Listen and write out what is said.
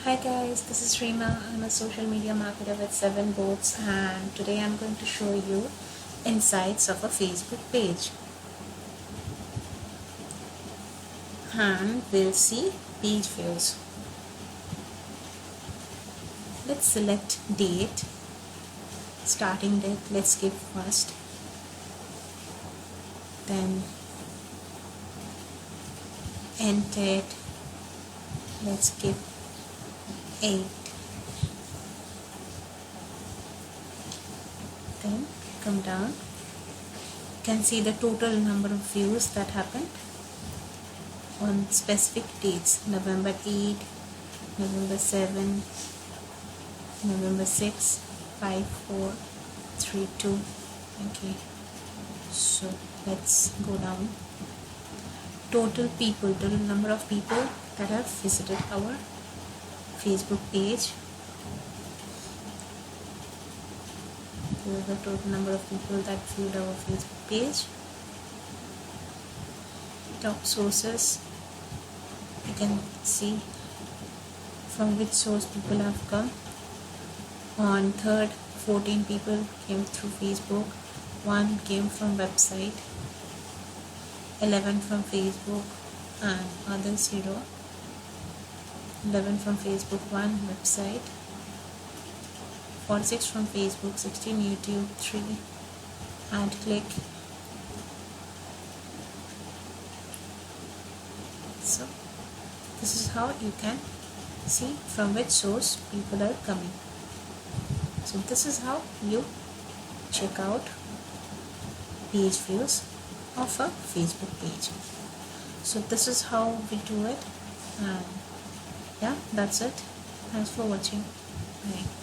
Hi guys, this is Reema. I'm a social media marketer with 7 boats, and today I'm going to show you insights of a Facebook page. And we'll see page views. Let's select date, starting date. Let's give first, then end date. Let's give 8. Then come down. You can see the total number of views that happened on specific dates: November 8, November 7, November 6, 5, 4, 3, 2. Okay, so let's go down. Total number of people that have visited our Facebook page. Here is the total number of people that viewed our Facebook page. Top sources, you can see from which source people have come. On 3rd, 14 people came through Facebook, 1 came from website, 11 from Facebook, and others 0. 11 from Facebook, 1 website, 46 from Facebook, 16 YouTube, 3 ad click. So this is how you can see from which source people are coming. So this is how you check out page views of a Facebook page. So this is how we do it, and yeah, that's it. Thanks for watching. Bye.